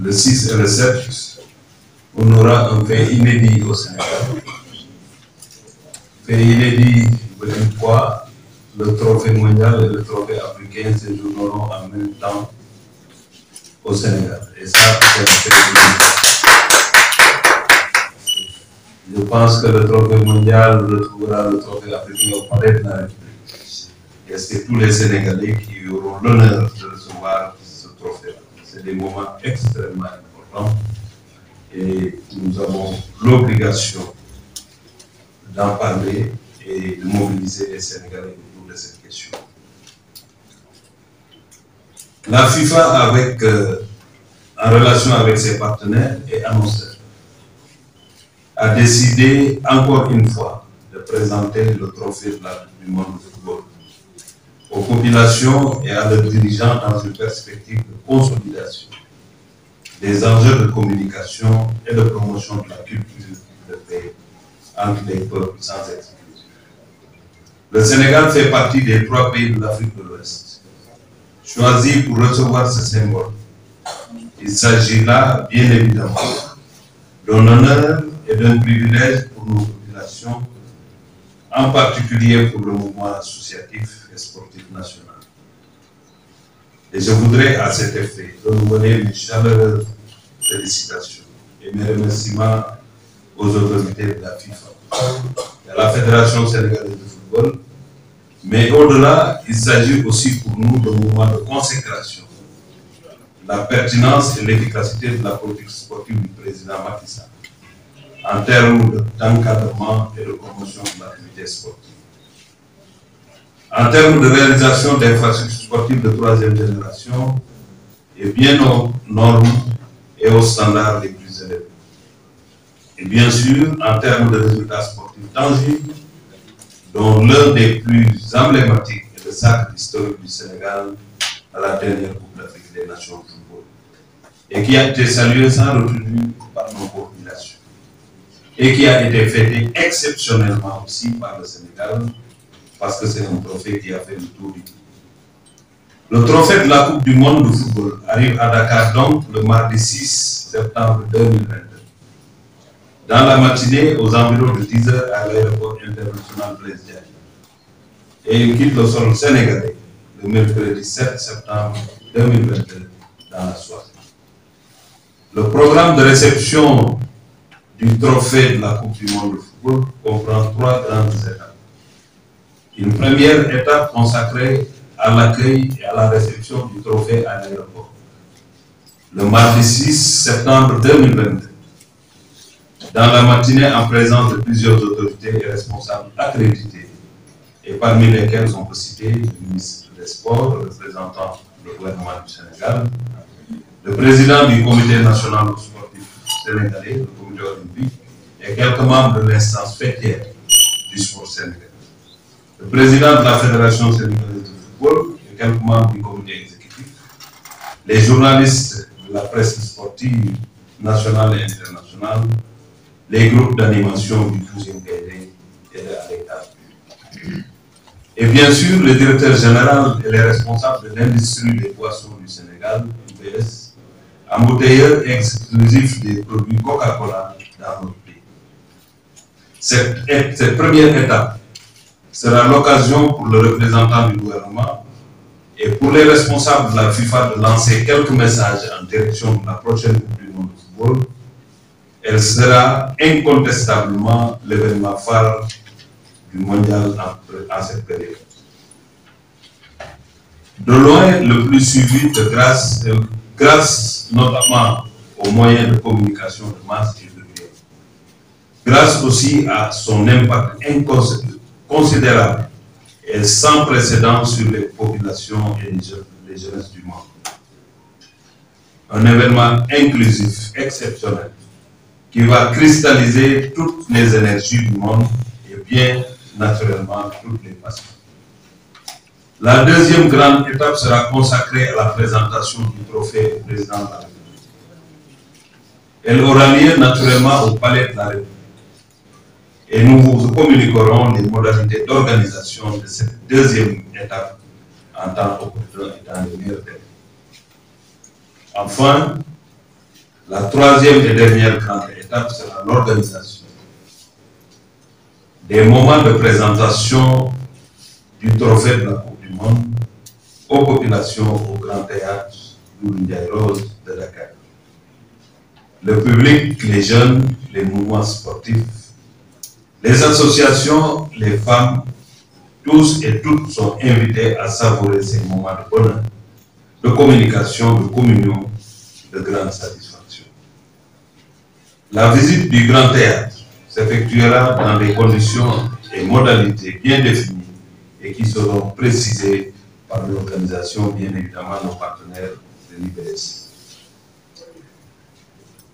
le 6 et le 7, on aura un fait inédit au Sénégal. Fait inédit veut dire quoi? Le trophée mondial et le trophée africain séjourneront en même temps au Sénégal. Et ça, c'est un fait inédit. Je pense que le trophée mondial retrouvera le trophée africain au palais de la République. Et c'est tous les Sénégalais qui auront l'honneur de recevoir ce trophée. C'est des moments extrêmement importants et nous avons l'obligation d'en parler et de mobiliser les Sénégalais autour de cette question. La FIFA, en relation avec ses partenaires et annonceurs, a décidé encore une fois de présenter le trophée du monde du football aux populations et à leurs dirigeants dans une perspective de consolidation des enjeux de communication et de promotion de la culture de paix entre les peuples sans exclusion. Le Sénégal fait partie des 3 pays de l'Afrique de l'Ouest choisis pour recevoir ce symbole. Il s'agit là, bien évidemment, d'un honneur et d'un privilège pour nos populations, en particulier pour le mouvement associatif et sportif national. Et je voudrais à cet effet renouveler mes chaleureuses félicitations et mes remerciements aux autorités de la FIFA et à la Fédération sénégalaise de football. Mais au-delà, il s'agit aussi pour nous d'un mouvement de consécration, la pertinence et l'efficacité de la politique sportive du président Macky Sall en termes d'encadrement et de promotion de l'activité sportive. En termes de réalisation d'infrastructures sportives de 3e génération, et bien aux normes et aux standards les plus élevés. Et bien sûr, en termes de résultats sportifs tangibles, dont l'un des plus emblématiques est le sacre historique du Sénégal à la dernière Coupe d'Afrique des Nations de football, et qui a été salué sans retenue par nos populations, et qui a été fêté exceptionnellement aussi par le Sénégal, parce que c'est un trophée qui a fait le tour du monde. Le trophée de la Coupe du monde de football arrive à Dakar donc le mardi 6 septembre 2022. Dans la matinée, aux environs de 10 h à l'aéroport international Blaise Diagne. Et il quitte le sol sénégalais le mercredi 7 septembre 2022 dans la soirée. Le programme de réception du trophée de la Coupe du monde de football comprend 3 grandes étapes. Une première étape consacrée à l'accueil et à la réception du trophée à l'aéroport. Le mardi 6 septembre 2022, dans la matinée en présence de plusieurs autorités et responsables accrédités, et parmi lesquels on peut citer le ministre des Sports, le représentant du gouvernement du Sénégal, le président du comité national sportif sénégalais, le comité olympique, et quelques membres de l'instance fêtière du sport sénégalais. Le président de la Fédération sénégalaise de football et quelques membres du comité exécutif, les journalistes de la presse sportive nationale et internationale, les groupes d'animation du 12e Gaïdé et de l'État. Et bien sûr, le directeur général et les responsables de l'industrie des boissons du Sénégal, UBS, embouteilleur exclusif des produits Coca-Cola dans notre pays. Cette première étape sera l'occasion pour le représentant du gouvernement et pour les responsables de la FIFA de lancer quelques messages en direction de la prochaine Coupe du monde de football. Elle sera incontestablement l'événement phare du mondial en cette période. De loin, le plus suivi grâce notamment aux moyens de communication de masse et de biais. Grâce aussi à son impact considérable et sans précédent sur les populations et les jeunesses du monde. Un événement inclusif, exceptionnel, qui va cristalliser toutes les énergies du monde et bien naturellement toutes les passions. La deuxième grande étape sera consacrée à la présentation du trophée au président de la République. Elle aura lieu naturellement au Palais de la République. Et nous vous communiquerons les modalités d'organisation de cette deuxième étape en temps opportun et dans les meilleurs délais. Enfin, La troisième et dernière grande étape sera l'organisation des moments de présentation du trophée de la Coupe du Monde aux populations au Grand Théâtre Doudou Ndiaye Rose de Dakar. Le public, les jeunes, les mouvements sportifs, les associations, les femmes, tous et toutes sont invités à savourer ces moments de bonheur, de communication, de communion, de grande satisfaction. La visite du Grand Théâtre s'effectuera dans des conditions et modalités bien définies et qui seront précisées par l'organisation, bien évidemment, nos partenaires de l'IBS.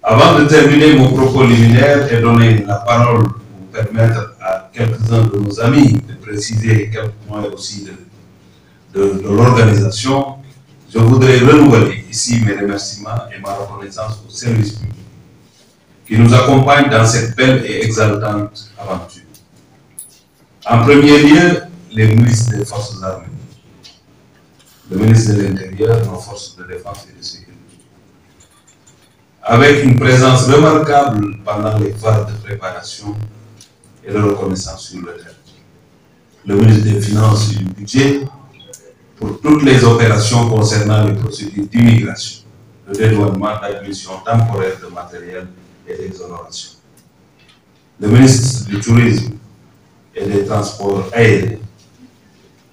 Avant de terminer mon propos liminaire et donner la parole pour permettre à quelques-uns de nos amis de préciser quelques points aussi de l'organisation, je voudrais renouveler ici mes remerciements et ma reconnaissance au service public qui nous accompagne dans cette belle et exaltante aventure. En premier lieu, les ministres des Forces armées, le ministre de l'Intérieur, nos forces de défense et de sécurité, avec une présence remarquable pendant les phases de préparation et de reconnaissance sur le terrain. Le ministre des Finances et du Budget, pour toutes les opérations concernant les procédures d'immigration, le dédouanement d'admission temporaire de matériel et d'exonération. Le ministre du Tourisme et des Transports aériens,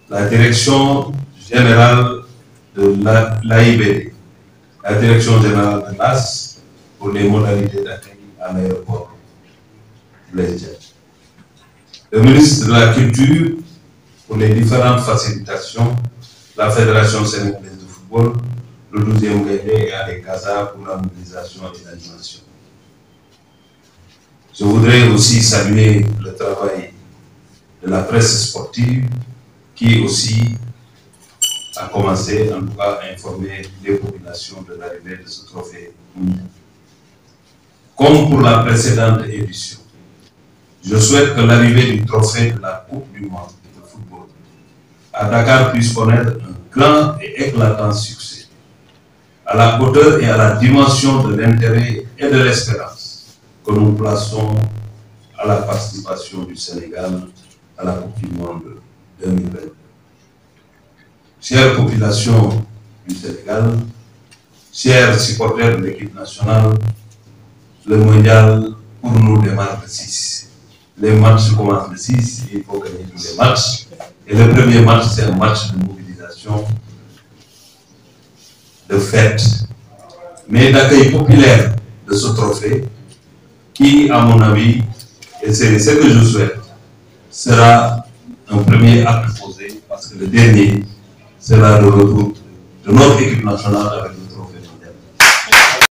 la Direction générale de l'AIBD, la Direction générale de l'AS pour les modalités d'accueil à l'aéroport Blaise Diagne. Le ministre de la Culture pour les différentes facilitations, la Fédération sénégalaise de football, le 12e Gaïdé et Allez Casa pour la mobilisation et l'animation. Je voudrais aussi saluer le travail de la presse sportive qui aussi a commencé, en tout cas, à informer les populations de l'arrivée de ce trophée mondial. Comme pour la précédente édition, je souhaite que l'arrivée du trophée de la Coupe du Monde de football à Dakar puisse connaître un grand et éclatant succès, à la hauteur et à la dimension de l'intérêt et de l'espérance que nous plaçons à la participation du Sénégal à la Coupe du Monde 2020. Chère population du Sénégal, chers supporters de l'équipe nationale, le mondial pour nous démarre le 6. Les matchs commencent le 6, il faut gagner tous les matchs. Et le premier match, c'est un match de mobilisation, de fête, mais d'accueil populaire de ce trophée qui, à mon avis, et c'est ce que je souhaite, sera un premier acte posé parce que le dernier sera le retour de notre équipe nationale avec